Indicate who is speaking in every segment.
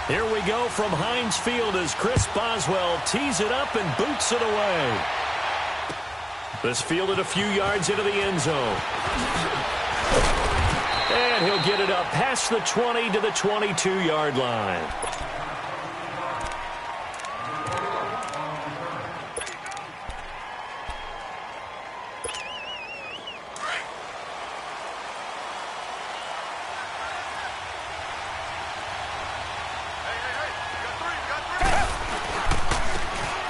Speaker 1: Here we go from Heinz Field as Chris Boswell tees it up and boots it away. This fielded a few yards into the end zone. And he'll get it up past the 20 to the 22-yard line.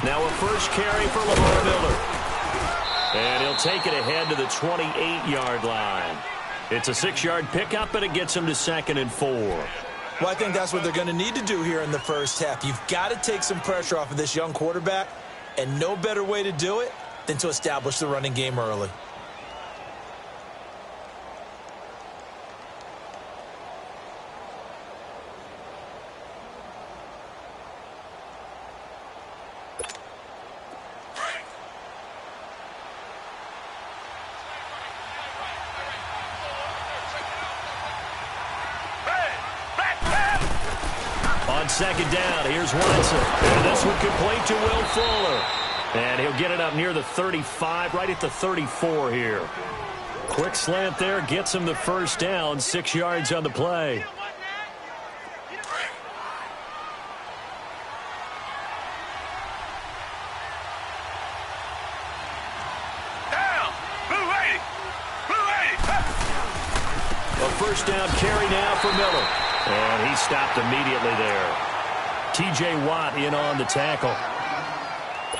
Speaker 1: Now a first carry for Lamar Miller. And he'll take it ahead to the 28-yard line. It's a 6-yard pickup, and it gets him to 2nd and 4.
Speaker 2: Well, I think that's what they're going to need to do here in the first half. You've got to take some pressure off of this young quarterback, and no better way to do it than to establish the running game early.
Speaker 1: Second down, here's Watson. And this one complete to Will Fuller. And he'll get it up near the 35, right at the 34 here. Quick slant there, gets him the first down, 6 yards on the play. A first down carry now for Miller. And he stopped immediately there. T.J. Watt in on the tackle.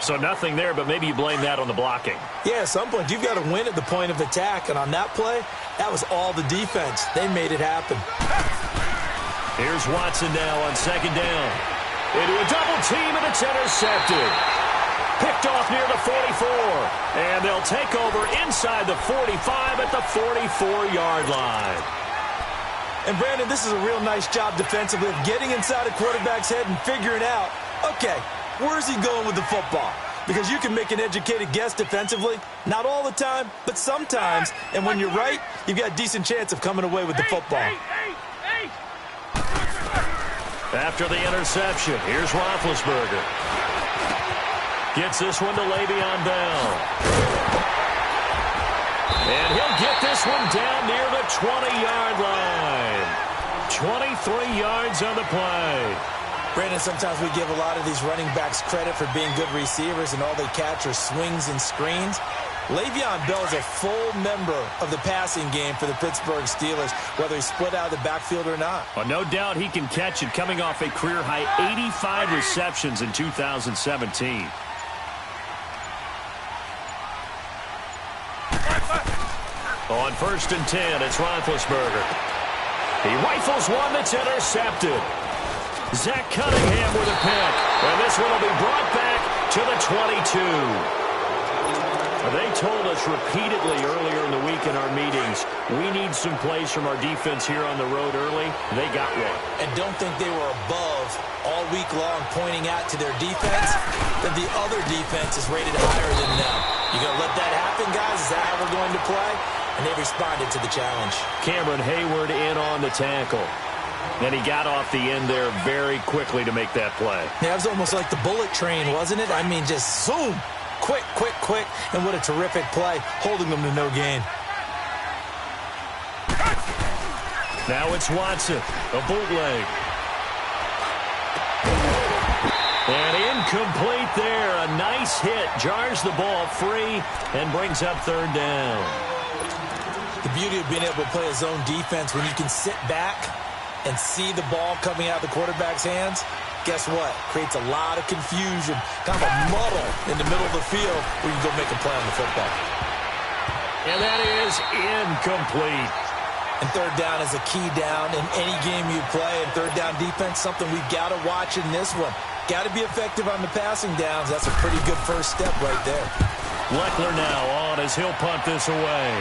Speaker 1: So nothing there, but maybe you blame that on the blocking.
Speaker 2: Yeah, at some point, you've got to win at the point of attack. And on that play, that was all the defense. They made it happen.
Speaker 1: Here's Watson now on second down. Into a double team, and it's intercepted. Picked off near the 44. And they'll take over inside the 45 at the 44-yard line.
Speaker 2: And, Brandon, this is a real nice job defensively of getting inside a quarterback's head and figuring out, okay, where's he going with the football? Because you can make an educated guess defensively, not all the time, but sometimes. And when you're right, you've got a decent chance of coming away with the football.
Speaker 1: After the interception, here's Roethlisberger. Gets this one to Le'Veon Bell. And he'll get this one down near the 20-yard line. 23 yards on the play.
Speaker 2: Brandon, sometimes we give a lot of these running backs credit for being good receivers, and all they catch are swings and screens. Le'Veon Bell is a full member of the passing game for the Pittsburgh Steelers, whether he's split out of the backfield or not.
Speaker 1: Well, no doubt he can catch it, coming off a career-high 85 receptions in 2017. On 1st and 10, it's Roethlisberger. He rifles one that's intercepted. Zach Cunningham with a pick. And this one will be brought back to the 22. They told us repeatedly earlier in the week in our meetings, we need some plays from our defense here on the road early. They got one.
Speaker 2: And don't think they were above all week long pointing out to their defense that the other defense is rated higher than them. You going to let that happen, guys? Is that how we're going to play? And they responded to the challenge. Cameron
Speaker 1: Hayward in on the tackle. And he got off the end there very quickly to make that play.
Speaker 2: Yeah, it was almost like the bullet train, wasn't it? I mean, just zoom. Quick, quick, quick. And what a terrific play, holding them to no gain.
Speaker 1: Now it's Watson, a bootleg. And incomplete there. A nice hit. Jars the ball free and brings up 3rd down.
Speaker 2: The beauty of being able to play a zone defense when you can sit back and see the ball coming out of the quarterback's hands, guess what? Creates a lot of confusion, kind of a muddle in the middle of the field where you go make a play on the football.
Speaker 1: And that is incomplete.
Speaker 2: And 3rd down is a key down in any game you play. And 3rd down defense, something we've got to watch in this one. Got to be effective on the passing downs. That's a pretty good first step right there.
Speaker 1: Leckler now on as he'll punt this away.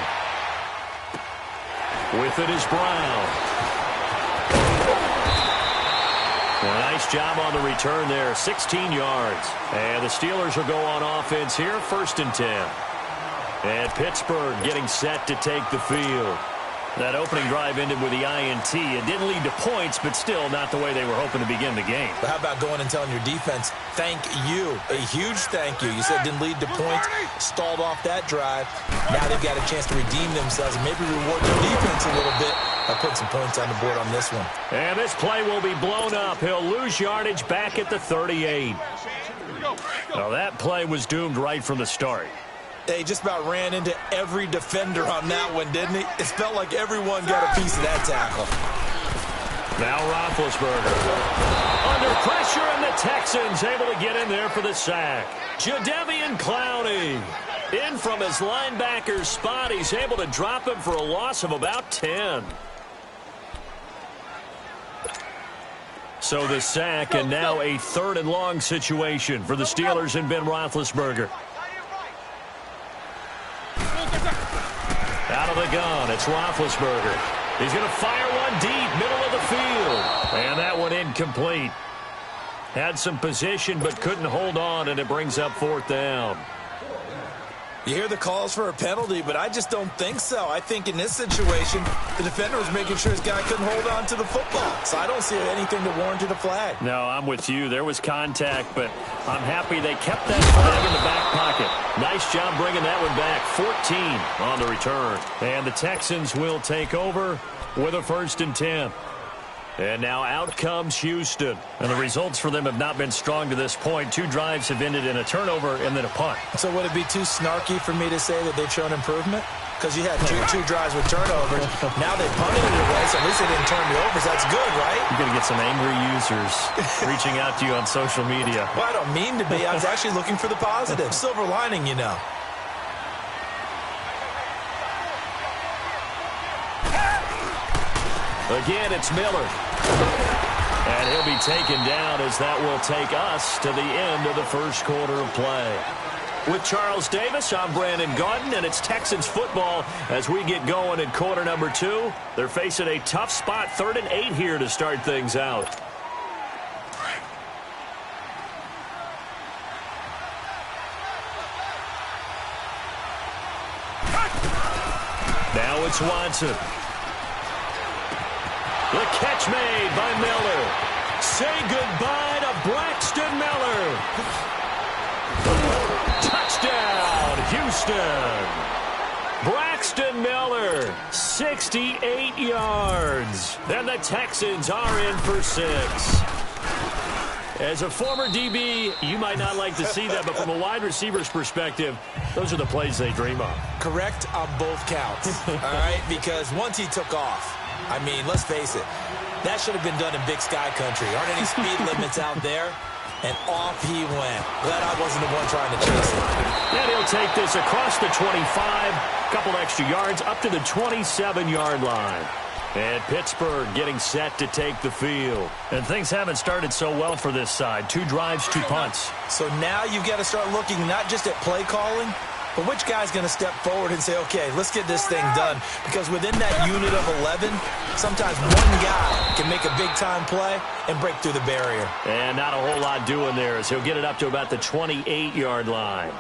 Speaker 1: With it is Brown. A nice job on the return there, 16 yards. And the Steelers will go on offense here, 1st and 10. And Pittsburgh getting set to take the field. That opening drive ended with the INT. It didn't lead to points, but still not the way they were hoping to begin the game.
Speaker 2: But how about going and telling your defense, thank you, a huge thank you. You said it didn't lead to points, stalled off that drive. Now they've got a chance to redeem themselves and maybe reward their defense a little bit by putting some points on the board on this one.
Speaker 1: And this play will be blown up. He'll lose yardage back at the 38. Well, that play was doomed right from the start.
Speaker 2: He just about ran into every defender on that one, didn't he? It felt like everyone got a piece of that tackle.
Speaker 1: Now Roethlisberger. Under pressure, and the Texans able to get in there for the sack. Jadeveon Clowney. In from his linebacker spot. He's able to drop him for a loss of about 10. So the sack, and now a 3rd and long situation for the Steelers and Ben Roethlisberger. Out of the gun, it's Roethlisberger. He's going to fire one deep, middle of the field. And that one incomplete. Had some position, but couldn't hold on, and it brings up 4th down.
Speaker 2: You hear the calls for a penalty, but I just don't think so. I think in this situation, the defender was making sure his guy couldn't hold on to the football. So I don't see anything to warrant a flag.
Speaker 1: No, I'm with you. There was contact, but I'm happy they kept that flag in the back pocket. Nice job bringing that one back. 14 on the return. And the Texans will take over with a 1st and 10. And now out comes Houston. And the results for them have not been strong to this point. 2 drives have ended in a turnover and then a punt.
Speaker 2: So would it be too snarky for me to say that they've shown improvement? Because you had two drives with turnovers. Now they punted it away, so at least they didn't turn the overs. That's good, right?
Speaker 1: You're going to get some angry users reaching out to you on social media.
Speaker 2: Well, I don't mean to be. I was actually looking for the positive. Silver lining, you know.
Speaker 1: Again, it's Miller. And he'll be taken down as that will take us to the end of the first quarter of play. With Charles Davis, I'm Brandon Gaudin, and it's Texans football as we get going in quarter number 2. They're facing a tough spot, 3rd and 8 here to start things out. Now it's Watson. The catch made by Miller. Say goodbye to Braxton Miller. Touchdown, Houston. Braxton Miller, 68 yards. And the Texans are in for 6. As a former DB, you might not like to see that, but from a wide receiver's perspective, those are the plays they dream of.
Speaker 2: Correct on both counts, all right? Because once he took off, I mean, let's face it, that should have been done in Big Sky Country. Aren't any speed limits out there? And off he went. Glad I wasn't the one trying to chase it.
Speaker 1: And he'll take this across the 25, a couple extra yards, up to the 27-yard line. And Pittsburgh getting set to take the field. And things haven't started so well for this side. 2 drives, 2 punts.
Speaker 2: So now you've got to start looking not just at play calling, but which guy's going to step forward and say, okay, let's get this thing done. Because within that unit of 11, sometimes one guy can make a big-time play and break through the barrier.
Speaker 1: And not a whole lot doing there as he'll get it up to about the 28-yard line.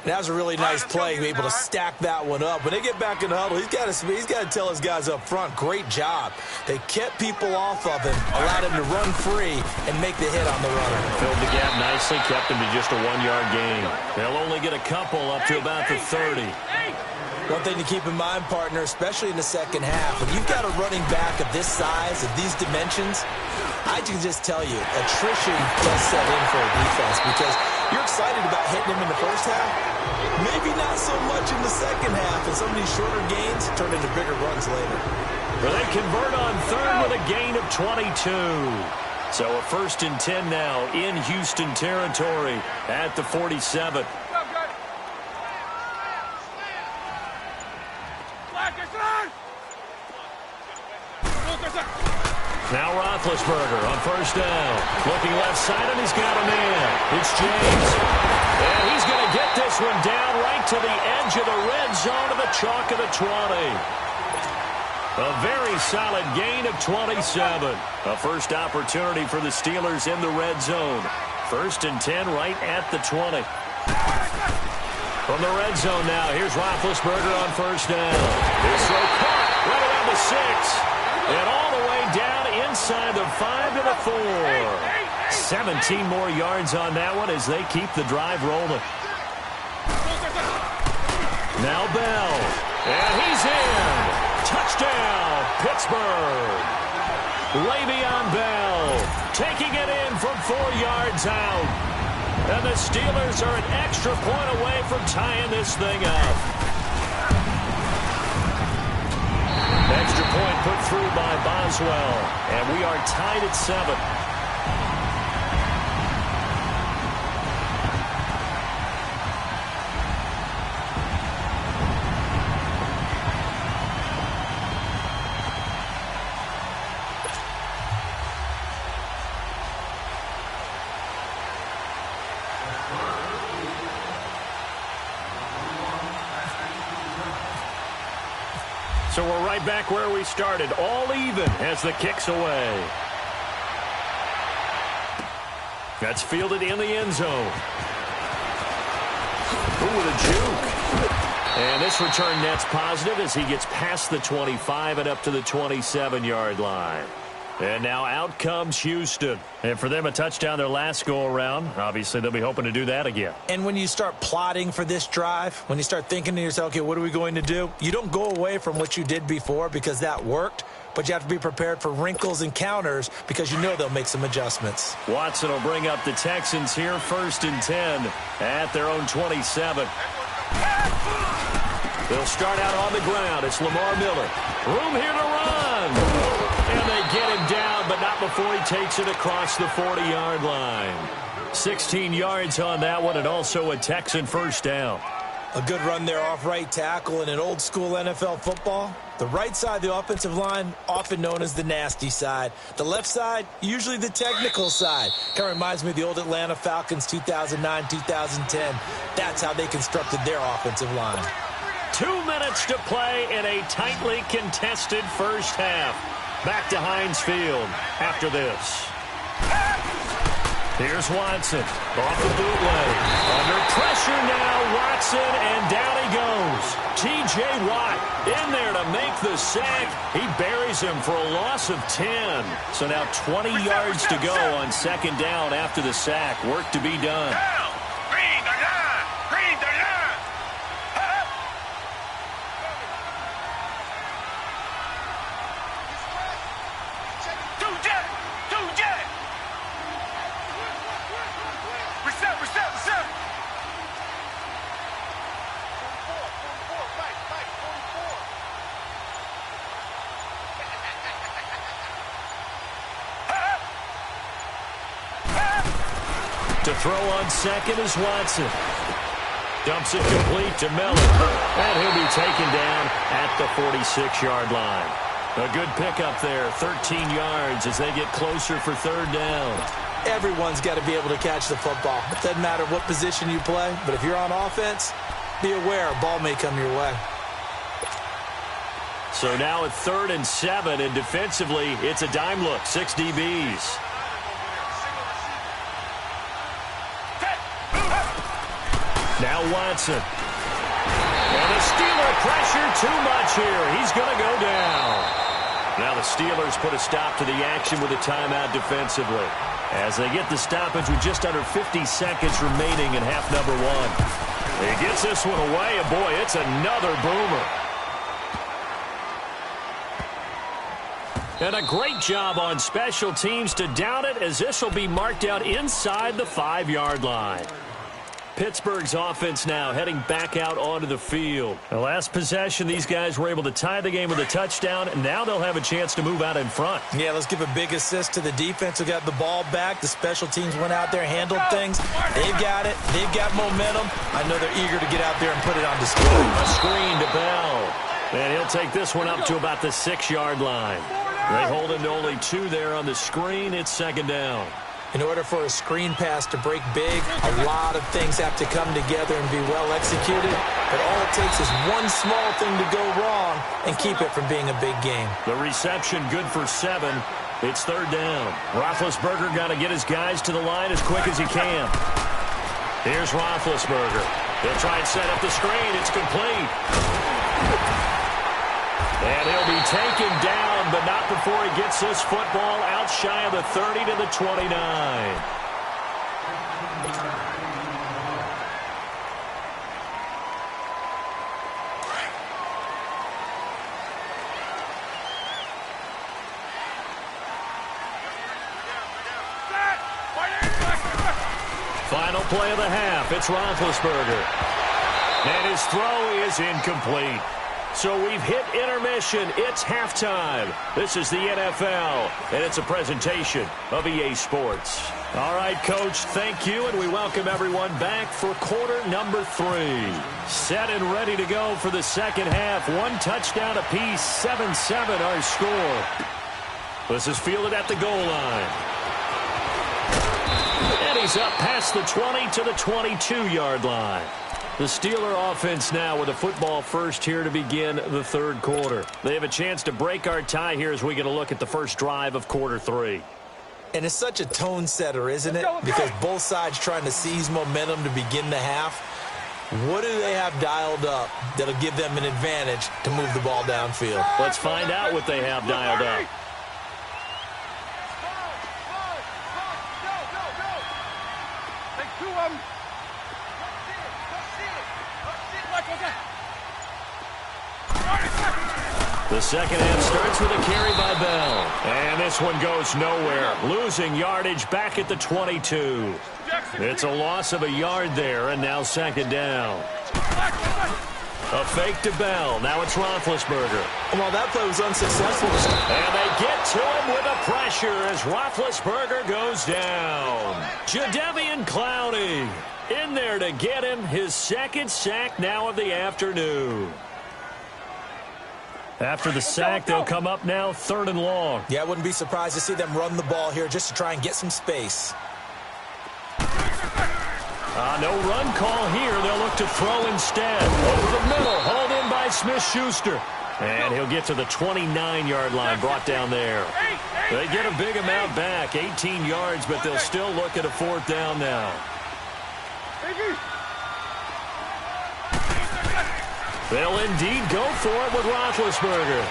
Speaker 2: That was a really nice play, able to stack that one up. When they get back in the huddle, he's got to tell his guys up front, great job. They kept people off of him, allowed him to run free and make the hit on the runner.
Speaker 1: Filled the gap nicely, kept him to just a 1-yard gain. They'll only get a couple up to about the 30.
Speaker 2: One thing to keep in mind, partner, especially in the second half, when you've got a running back of this size, of these dimensions, I can just tell you, attrition does set in for a defense because you're excited about hitting him in the first half. Maybe not so much in the second half, and some of these shorter gains turn into bigger runs later.
Speaker 1: Well, they convert on 3rd with a gain of 22. So a 1st and 10 now in Houston territory at the 47. Now Roethlisberger on 1st down. Looking left side, and he's got a man. It's James. And he's going to get this one down right to the edge of the red zone of the chalk of the 20. A very solid gain of 27. A first opportunity for the Steelers in the red zone. 1st and 10 right at the 20. From the red zone now, here's Roethlisberger on first down. This throw caught right around the 6. And all the way down inside the 5 to the 4. 17 more yards on that one as they keep the drive rolling. Now Bell. And he's in. Touchdown, Pittsburgh. Le'Veon Bell taking it in from 4 yards out. And the Steelers are an extra point away from tying this thing up. Extra point put through by Boswell. And we are tied at 7. So we're right back where we started, all even as the kick's away. That's fielded in the end zone. Ooh, with a juke. And this return net's positive as he gets past the 25 and up to the 27-yard line. And now out comes Houston. And for them, a touchdown their last go-around. Obviously, they'll be hoping to do that again.
Speaker 2: And when you start plotting for this drive, when you start thinking to yourself, okay, what are we going to do? You don't go away from what you did before because that worked, but you have to be prepared for wrinkles and counters because you know they'll make some adjustments.
Speaker 1: Watson will bring up the Texans here, 1st and 10 at their own 27. They'll start out on the ground. It's Lamar Miller. Room here to run. And they get him down, but not before he takes it across the 40-yard line. 16 yards on that one, and also a Texan first down.
Speaker 2: A good run there off right tackle in an old-school NFL football. The right side of the offensive line, often known as the nasty side. The left side, usually the technical side. Kind of reminds me of the old Atlanta Falcons 2009, 2010. That's how they constructed their offensive line.
Speaker 1: 2 minutes to play in a tightly contested first half. Back to Heinz Field after this. Here's Watson off the bootleg. Under pressure now, Watson, and down he goes. T.J. Watt in there to make the sack. He buries him for a loss of 10. So now 20 yards to go on 2nd down after the sack. Work to be done. To throw on second is Watson. Dumps it complete to Miller. And he'll be taken down at the 46-yard line. A good pickup there, 13 yards as they get closer for 3rd down.
Speaker 2: Everyone's got to be able to catch the football. It doesn't matter what position you play, but if you're on offense, be aware a ball may come your way.
Speaker 1: So now at 3rd and 7, and defensively, it's a dime look, 6 DBs. Now Watson. And the Steeler pressure too much here. He's going to go down. Now the Steelers put a stop to the action with a timeout defensively as they get the stoppage with just under 50 seconds remaining in half number 1. He gets this one away, and boy, it's another boomer. And a great job on special teams to down it as this will be marked out inside the 5-yard line. Pittsburgh's offense now heading back out onto the field. The last possession, these guys were able to tie the game with a touchdown, and now they'll have a chance to move out in front.
Speaker 2: Yeah, let's give a big assist to the defense who got the ball back. The special teams went out there, handled things. They've got it. They've got momentum. I know they're eager to get out there and put it on display.
Speaker 1: A screen to Bell. And he'll take this one up to about the 6-yard line. They hold him to only 2 there on the screen. It's 2nd down.
Speaker 2: In order for a screen pass to break big, a lot of things have to come together and be well executed. But all it takes is one small thing to go wrong and keep it from being a big game.
Speaker 1: The reception good for 7. It's 3rd down. Roethlisberger got to get his guys to the line as quick as he can. Here's Roethlisberger. He'll try and set up the screen. It's complete. And he'll be taken down, but not before he gets this football out shy of the 30 to the 29. Final play of the half. It's Roethlisberger. And his throw is incomplete. So we've hit intermission. It's halftime. This is the NFL, and it's a presentation of EA Sports. All right, Coach, thank you, and we welcome everyone back for quarter number 3. Set and ready to go for the second half. One touchdown apiece, 7-7 our score. This is fielded at the goal line. And he's up past the 20 to the 22-yard line. The Steeler offense now with a football first here to begin the third quarter. They have a chance to break our tie here as we get a look at the first drive of quarter 3.
Speaker 2: And it's such a tone setter, isn't it? Because both sides trying to seize momentum to begin the half. What do they have dialed up that'll give them an advantage to move the ball downfield?
Speaker 1: Let's find out what they have dialed up. The second half starts with a carry by Bell. And this one goes nowhere. Losing yardage back at the 22. It's a loss of a yard there, and now second down. A fake to Bell. Now it's Roethlisberger.
Speaker 2: Well, that play was unsuccessful.
Speaker 1: And they get to him with the pressure as Roethlisberger goes down. Jadeveon Clowney in there to get him his second sack now of the afternoon. After the sack, they'll come up now 3rd and long.
Speaker 2: Yeah, I wouldn't be surprised to see them run the ball here just to try and get some space.
Speaker 1: No run call here. They'll look to throw instead. Over the middle, hauled in by Smith-Schuster. And he'll get to the 29-yard line, brought down there. They get a big amount back, 18 yards, but they'll still look at a 4th down now. They'll indeed go for it with Roethlisberger.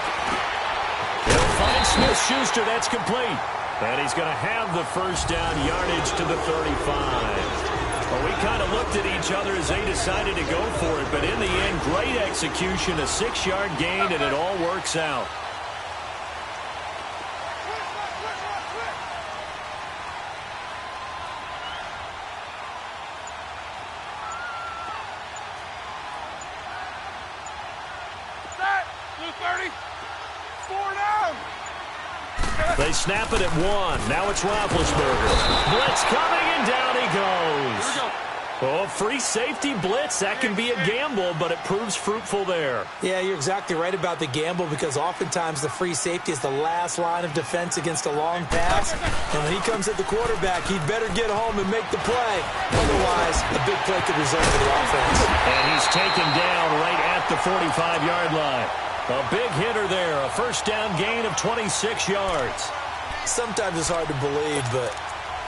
Speaker 1: He'll find Smith-Schuster. That's complete. And he's going to have the first down yardage to the 35. Well, we kind of looked at each other as they decided to go for it. But in the end, great execution, a 6-yard gain, and it all works out. They snap it at 1. Now it's Roethlisberger. Blitz coming, and down he goes. Oh, free safety blitz. That can be a gamble, but it proves fruitful there.
Speaker 2: Yeah, you're exactly right about the gamble because oftentimes the free safety is the last line of defense against a long pass. And when he comes at the quarterback, he'd better get home and make the play. Otherwise, a big play could result for the offense.
Speaker 1: And he's taken down right at the 45-yard line. A big hitter there, a first down gain of 26 yards.
Speaker 2: Sometimes it's hard to believe, but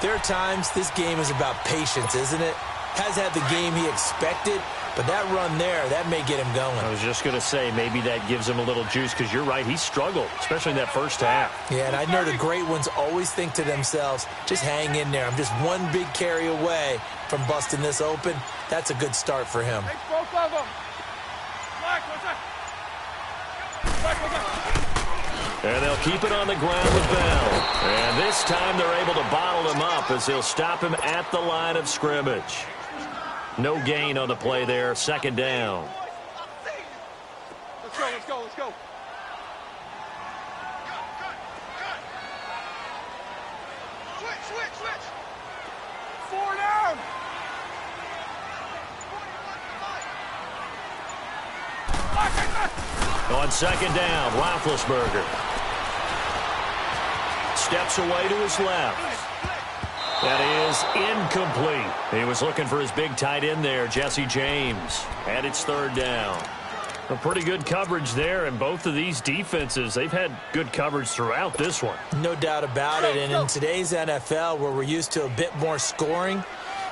Speaker 2: there are times this game is about patience, isn't it? Has had the game he expected, but that run there, that may get him going.
Speaker 1: I was just going to say, maybe that gives him a little juice, because you're right, he struggled, especially in that first half.
Speaker 2: Yeah, and I know the great ones always think to themselves, just hang in there. I'm just one big carry away from busting this open. That's a good start for him.
Speaker 3: Take both of them.
Speaker 1: And they'll keep it on the ground with Bell. And this time they're able to bottle him up as they'll stop him at the line of scrimmage. No gain on the play there. Second down.
Speaker 3: Let's go, let's go, let's go. Switch. 4 down.
Speaker 1: On second down, Roethlisberger steps away to his left. That is incomplete. He was looking for his big tight end there, Jesse James. And it's 3rd down. A pretty good coverage there, and both of these defenses, they've had good coverage throughout this one.
Speaker 2: No doubt about it, and in today's NFL, where we're used to a bit more scoring,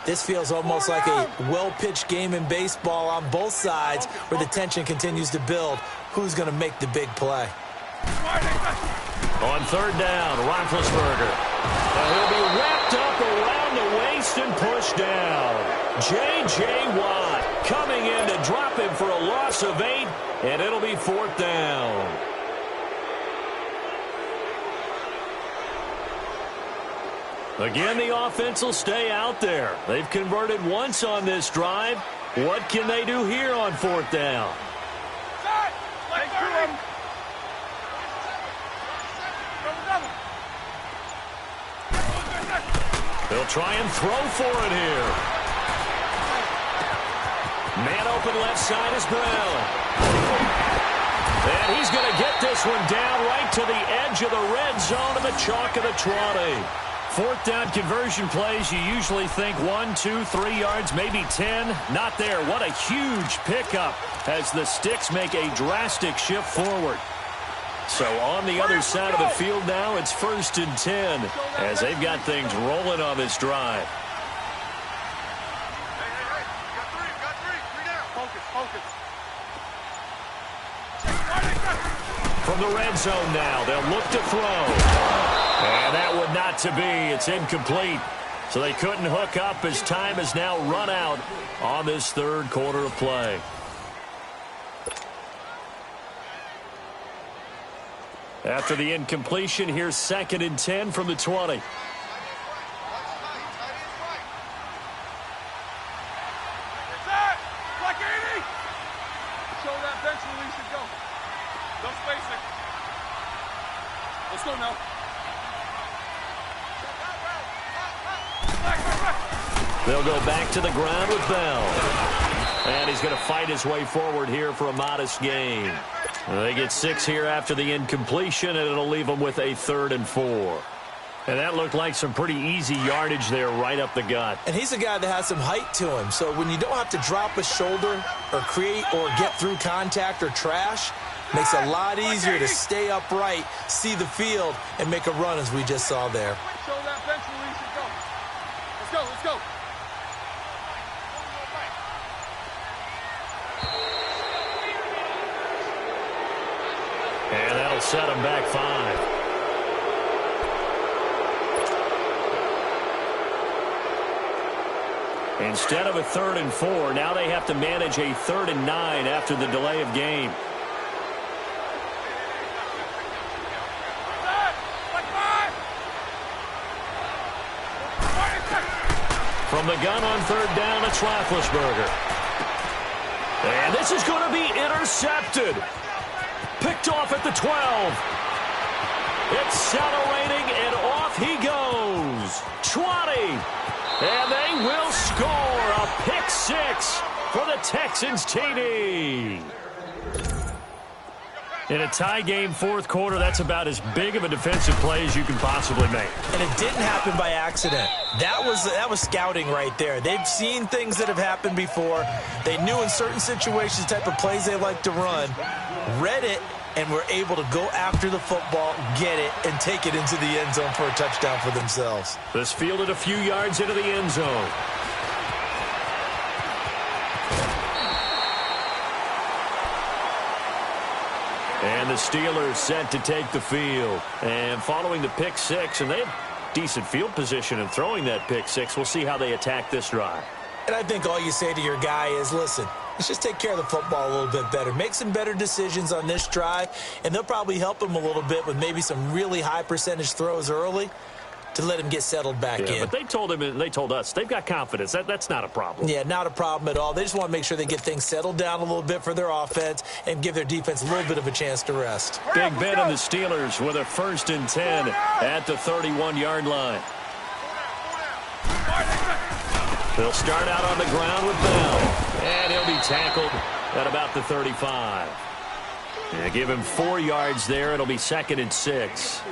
Speaker 2: This feels almost like a well-pitched game in baseball on both sides where the tension continues to build. Who's going to make the big play?
Speaker 1: On third down, Roethlisberger. And he'll be wrapped up around the waist and pushed down. J.J. Watt coming in to drop him for a loss of 8, and it'll be fourth down. Again, the offense will stay out there. They've converted once on this drive. What can they do here on fourth down? They'll try and throw for it here. Man open left side is Brown. And he's going to get this one down right to the edge of the red zone of the chalk of the 20. Fourth down conversion plays, you usually think 1, 2, 3 yards, maybe 10. Not there. What a huge pickup as the Sticks make a drastic shift forward. So on the other side of the field now, it's 1st and 10 as they've got things rolling on this drive. From the red zone now, they'll look to throw. And that would not to be. It's incomplete. So they couldn't hook up as time has now run out on this third quarter of play. After the incompletion, here's 2nd and 10 from the 20.
Speaker 3: Let's go now.
Speaker 1: They'll go back to the ground with Bell. And he's going to fight his way forward here for a modest gain. They get 6 here after the incompletion, and it'll leave them with a 3rd and 4. And that looked like some pretty easy yardage there right up the gut.
Speaker 2: And he's a guy that has some height to him. So when you don't have to drop a shoulder or create or get through contact or trash, makes it a lot easier to stay upright, see the field, and make a run as we just saw there.
Speaker 3: Show that bench release and go. Let's go, let's go.
Speaker 1: And that'll set him back 5. Instead of a 3rd and 4, now they have to manage a 3rd and 9 after the delay of game. From the gun on 3rd down, it's Roethlisberger. And this is going to be intercepted. Picked off at the 12. Accelerating, and off he goes. 20. And they will score a pick 6 for the Texans TD. In a tie game, 4th quarter, that's about as big of a defensive play as you can possibly make.
Speaker 2: And it didn't happen by accident. That was scouting right there. They've seen things that have happened before. They knew in certain situations the type of plays they like to run, read it, and were able to go after the football, get it, and take it into the end zone for a touchdown for themselves.
Speaker 1: This fielded a few yards into the end zone. And the Steelers set to take the field. And following the pick 6, and they have decent field position in throwing that pick 6. We'll see how they attack this drive.
Speaker 2: And I think all you say to your guy is, listen, let's just take care of the football a little bit better. Make some better decisions on this drive, and they'll probably help him a little bit with maybe some really high percentage throws early to let him get settled back in.
Speaker 1: But they told him, and they told us, they've got confidence. That's not a problem.
Speaker 2: Yeah, not a problem at all. They just want to make sure they get things settled down a little bit for their offense and give their defense a little bit of a chance to rest.
Speaker 1: Big Ben and the Steelers with a 1st and 10 at the 31-yard line. They'll start out on the ground with Bell, and he'll be tackled at about the 35. And give him 4 yards there. It'll be 2nd and 6.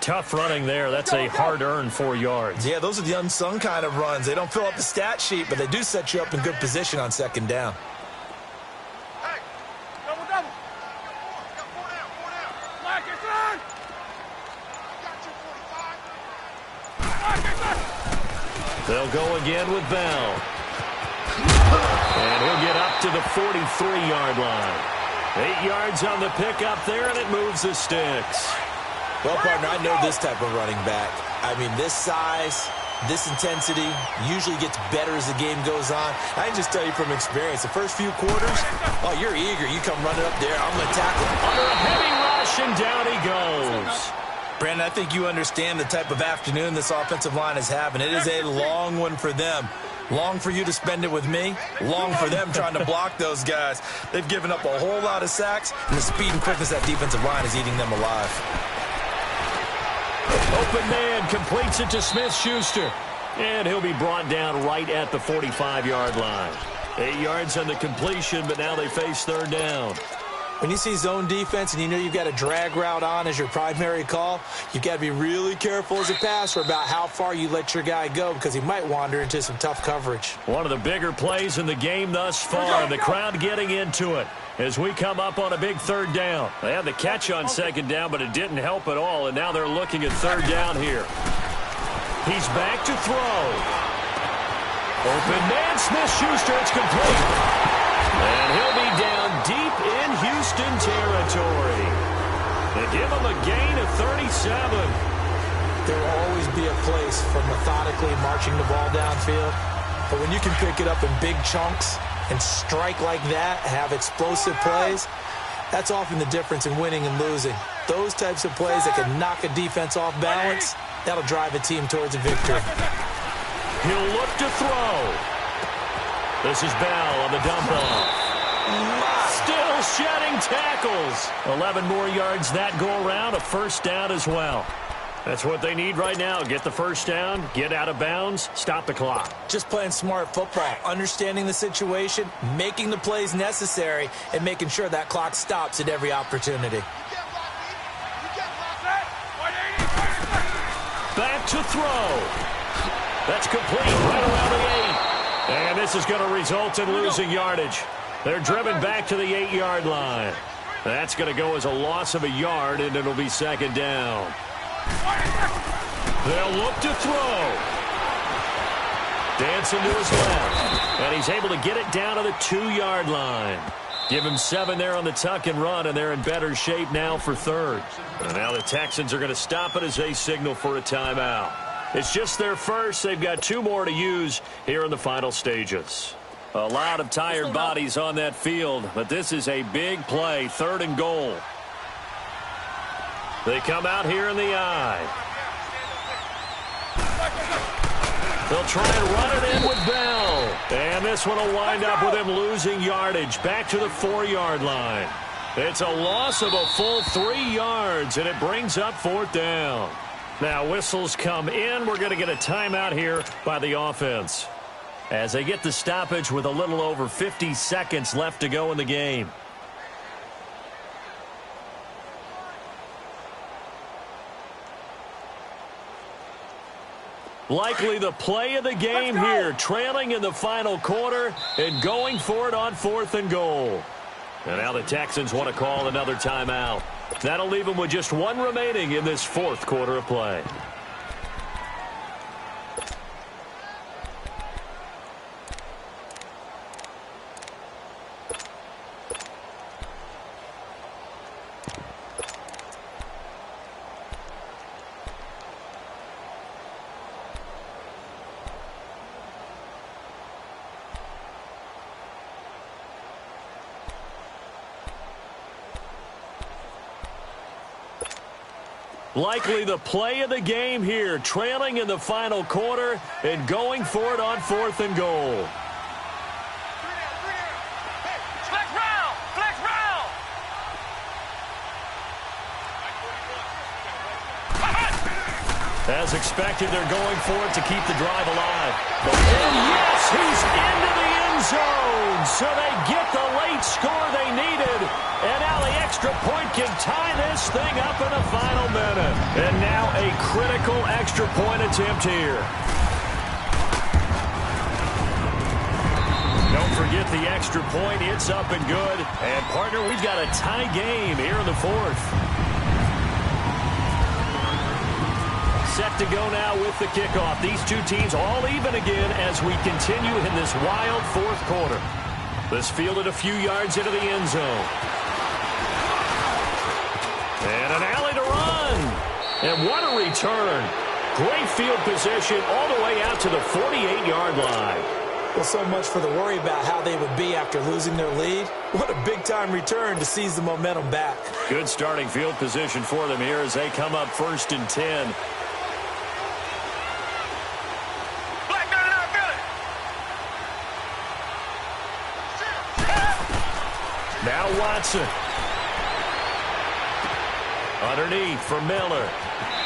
Speaker 1: Tough running there. That's a hard-earned 4 yards.
Speaker 2: Yeah, those are the unsung kind of runs. They don't fill up the stat sheet, but they do set you up in good position on 2nd down.
Speaker 3: Hey, double. Got 4 down. Black is on. Got you, 45. Black is on.
Speaker 1: They'll go again with Bell. And he'll get up to the 43-yard line. 8 yards on the pickup there, and it moves the sticks.
Speaker 2: Well, partner, I know this type of running back. I mean, this size, this intensity usually gets better as the game goes on. I can just tell you from experience, the first few quarters, oh, you're eager. You come running up there, I'm going to tackle him.
Speaker 1: Under a heavy rush, and down he goes.
Speaker 2: Brandon, I think you understand the type of afternoon this offensive line is having. It is a long one for them. Long for you to spend it with me. Long for them trying to block those guys. They've given up a whole lot of sacks, and the speed and quickness of that defensive line is eating them alive.
Speaker 1: Open man completes it to Smith-Schuster. And he'll be brought down right at the 45-yard line. 8 yards on the completion, but now they face third down.
Speaker 2: When you see zone defense and you know you've got a drag route on as your primary call, you've got to be really careful as a passer about how far you let your guy go because he might wander into some tough coverage.
Speaker 1: One of the bigger plays in the game thus far, and the crowd getting into it as we come up on a big third down. They had the catch on second down, but it didn't help at all, and now they're looking at third down here. He's back to throw. Open man, Smith-Schuster, it's complete. And he'll be down deep in Houston territory. They give him a gain of 37.
Speaker 2: There will always be a place for methodically marching the ball downfield. But when you can pick it up in big chunks and strike like that, have explosive plays, that's often the difference in winning and losing. Those types of plays that can knock a defense off balance, that'll drive a team towards a victory.
Speaker 1: He'll look to throw. This is Bell on the dump off. Still shedding tackles. 11 more yards that go around, a first down as well. That's what they need right now. Get the first down, get out of bounds, stop the clock.
Speaker 2: Just playing smart football, understanding the situation, making the plays necessary, and making sure that clock stops at every opportunity.
Speaker 1: Back to throw. That's complete right around the 8. And this is going to result in losing yardage. They're driven back to the 8-yard line. That's going to go as a loss of a yard, and it'll be second down. They'll look to throw. Dancing to his left. And he's able to get it down to the 2-yard line. Give him 7 there on the tuck and run, and they're in better shape now for third. And now the Texans are going to stop it as they signal for a timeout. It's just their first. They've got 2 more to use here in the final stages. A lot of tired bodies on that field, but this is a big play, 3rd and goal. They come out here in the eye. They'll try and run it in with Bell. And this one will wind up with him losing yardage back to the 4-yard line. It's a loss of a full 3 yards, and it brings up 4th down. Now whistles come in. We're going to get a timeout here by the offense as they get the stoppage with a little over 50 seconds left to go in the game. Likely the play of the game here, trailing in the final quarter and going for it on 4th and goal. And now the Texans want to call another timeout. That'll leave them with just 1 remaining in this 4th quarter of play. Likely the play of the game here, trailing in the final quarter and going for it on 4th and goal.
Speaker 3: Flex round! Flex round!
Speaker 1: As expected, they're going for it to keep the drive alive. And yes, he's into the end zone. So they get the late score they needed. And now the extra point can tie this thing up in the final minute. And now a critical extra point attempt here. Don't forget the extra point. It's up and good. And, partner, we've got a tie game here in the 4th. set to go now with the kickoff. These two teams all even again as we continue in this wild fourth quarter. This fielded a few yards into the end zone. And an alley to run. And what a return. Great field position all the way out to the 48-yard line.
Speaker 2: Well, so much for the worry about how they would be after losing their lead. What a big-time return to seize the momentum back.
Speaker 1: Good starting field position for them here as they come up 1st and 10. Now Watson. Underneath for Miller.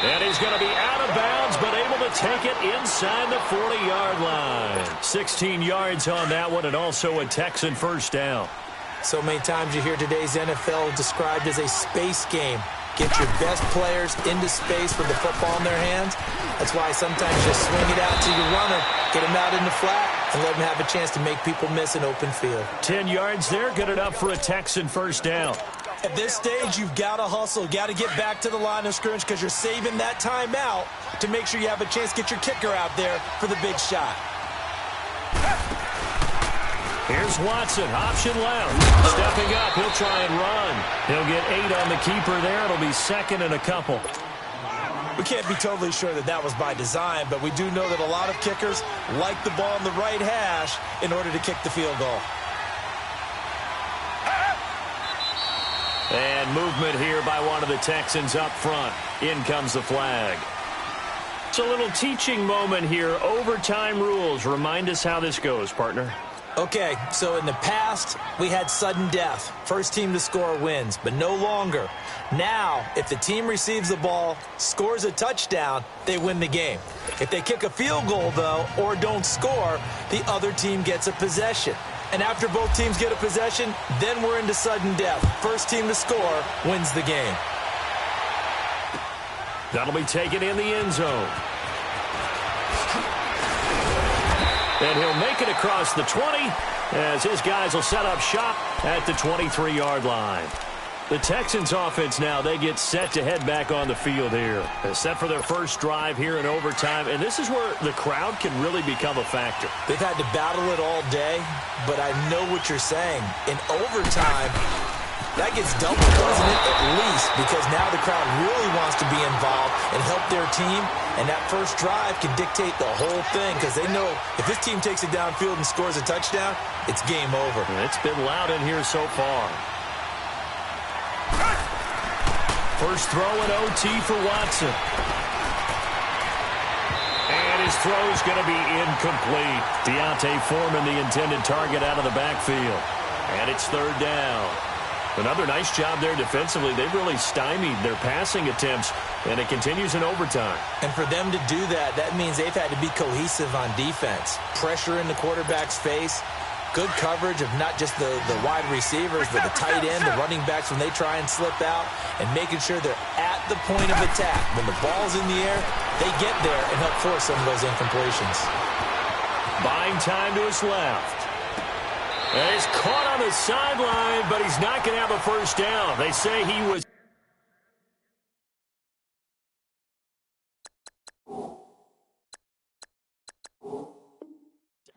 Speaker 1: And he's going to be out of bounds, but able to take it inside the 40-yard line. 16 yards on that one, and also a Texan first down.
Speaker 2: So many times you hear today's NFL described as a space game. Get your best players into space with the football in their hands. That's why sometimes you just swing it out to your runner, get him out in the flat, and let him have a chance to make people miss an open field.
Speaker 1: 10 yards there, good enough for a Texan first down.
Speaker 2: At this stage, you've got to hustle. Got to get back to the line of scrimmage because you're saving that timeout to make sure you have a chance to get your kicker out there for the big shot.
Speaker 1: Here's Watson, option left. Stepping up, he'll try and run. He'll get 8 on the keeper there. It'll be 2nd and a couple.
Speaker 2: We can't be totally sure that that was by design, but we do know that a lot of kickers like the ball in the right hash in order to kick the field goal.
Speaker 1: And movement here by one of the Texans up front. In comes the flag. It's a little teaching moment here. Overtime rules. Remind us how this goes, partner.
Speaker 2: Okay, so in the past, we had sudden death. First team to score wins, but no longer. Now, if the team receives the ball, scores a touchdown, they win the game. If they kick a field goal, though, or don't score, the other team gets a possession. And after both teams get a possession, then we're into sudden death. First team to score wins the game.
Speaker 1: That'll be taken in the end zone. And he'll make it across the 20 as his guys will set up shop at the 23-yard line. The Texans offense now, they get set to head back on the field here. They're set for their first drive here in overtime, and this is where the crowd can really become a factor.
Speaker 2: They've had to battle it all day, but I know what you're saying. In overtime, that gets doubled, doesn't it, at least, because now the crowd really wants to be involved and help their team, and that first drive can dictate the whole thing because they know if this team takes it downfield and scores a touchdown, it's game over.
Speaker 1: And it's been loud in here so far. First throw in OT for Watson. And his throw's going to be incomplete. Deontay Foreman, the intended target, out of the backfield. And it's 3rd down. Another nice job there defensively. They've really stymied their passing attempts, and it continues in overtime.
Speaker 2: And for them to do that, that means they've had to be cohesive on defense. Pressure in the quarterback's face. Good coverage of not just the wide receivers, but the tight end, the running backs when they try and slip out, and making sure they're at the point of attack. When the ball's in the air, they get there and help force some of those incompletions.
Speaker 1: Buying time to his left. And he's caught on the sideline, but he's not going to have a first down. They say he was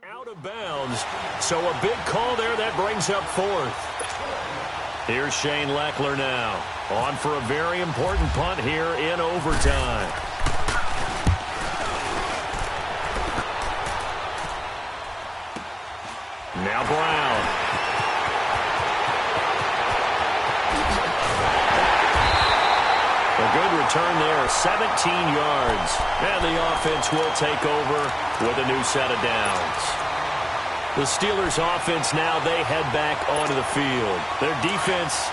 Speaker 1: out of bounds. So a big call there that brings up 4th. Here's Shane Leckler now. On for a very important punt here in overtime. Now Brown. A good return there, 17 yards. And the offense will take over with a new set of downs. The Steelers' offense now, they head back onto the field. Their defense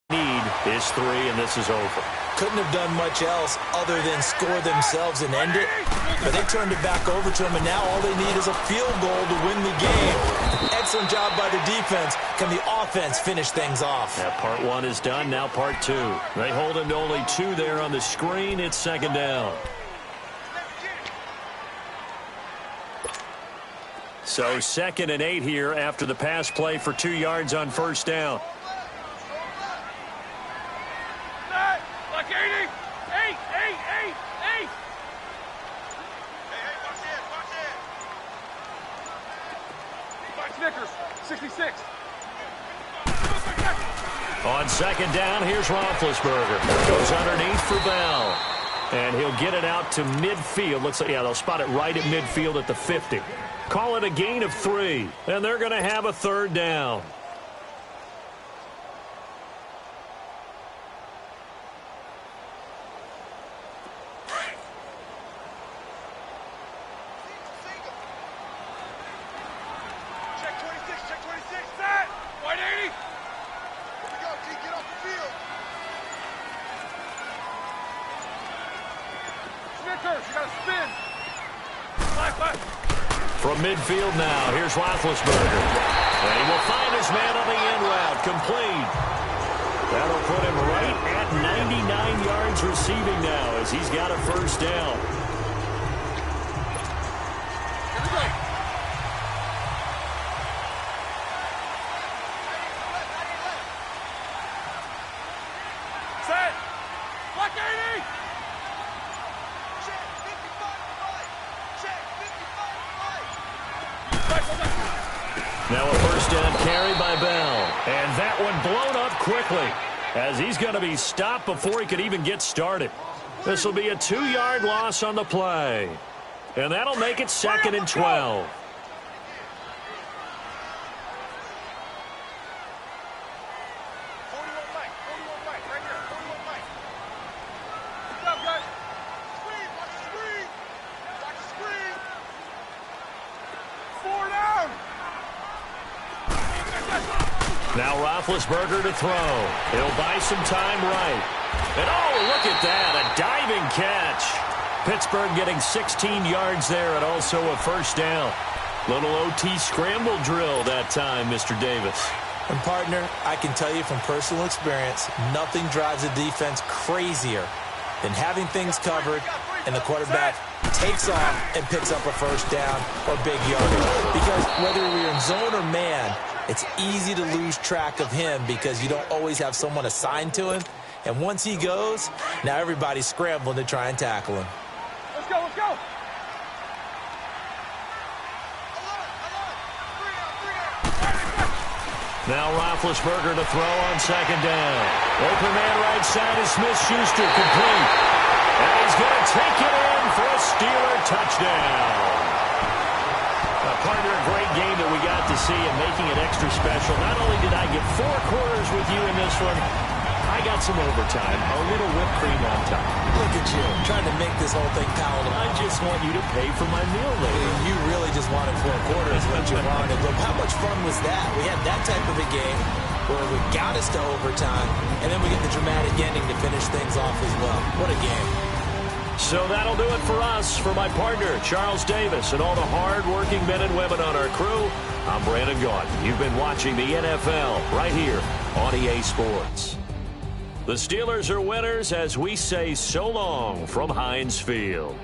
Speaker 1: need is 3, and this is over.
Speaker 2: Couldn't have done much else other than score themselves and end it. But they turned it back over to them, and now all they need is a field goal to win the game. Excellent job by the defense. Can the offense finish things off?
Speaker 1: Yeah, part 1 is done, now part 2. They hold him to only 2 there on the screen. It's 2nd down. So 2nd and 8 here after the pass play for 2 yards on first down.
Speaker 3: Like 80. 8. 66.
Speaker 1: On second down, here's Roethlisberger. Goes underneath for Bell. And he'll get it out to midfield. Looks like, yeah, they'll spot it right at midfield at the 50. Call it a gain of 3. And they're going to have a third down.
Speaker 3: Check 26, check 26. Set! 180. Here we go, T. Get off the field. Snickers, you got to spin. Left.
Speaker 1: From midfield now, here's Roethlisberger. And he will find his man on the end route. Complete. That'll put him right at 99 yards receiving now as he's got a first down.
Speaker 3: Here we go. Set. Black 80. Check 55 right. Check 55 right.
Speaker 1: Now a first down carry by Bell. And that one blown up quickly as he's going to be stopped before he could even get started. This will be a 2-yard loss on the play. And that'll make it 2nd and 12.
Speaker 3: 41 right, right here, 41 right. Good job, guys. Screen, watch the screen. Watch the screen. 4 down.
Speaker 1: Now Roethlisberger to throw. He'll buy some time right. And oh, look at that, a diving catch. Pittsburgh getting 16 yards there and also a first down. Little OT scramble drill that time, Mr. Davis.
Speaker 2: And, partner, I can tell you from personal experience, nothing drives a defense crazier than having things covered and the quarterback takes off and picks up a first down or big yardage. Because whether we're in zone or man, it's easy to lose track of him because you don't always have someone assigned to him. And once he goes, now everybody's scrambling to try and tackle him.
Speaker 3: Let's go, let's go.
Speaker 1: Now Roethlisberger to throw on second down. Open man right side is Smith-Schuster, complete. And he's going to take it in for a Steeler touchdown. Partner, a great game that we got to see and making it extra special. Not only did I get 4 quarters with you in this one, I got some overtime, a little whipped cream on top.
Speaker 2: Look at you, trying to make this whole thing palatable.
Speaker 1: I just want you to pay for my meal later.
Speaker 2: You really just wanted 4 quarters what you wanted. But how much fun was that? We had that type of a game where we got us to overtime, and then we get the dramatic ending to finish things off as well. What a game.
Speaker 1: So that'll do it for us. For my partner, Charles Davis, and all the hard-working men and women on our crew, I'm Brandon Gaudin. You've been watching the NFL right here on EA Sports. The Steelers are winners as we say so long from Heinz Field.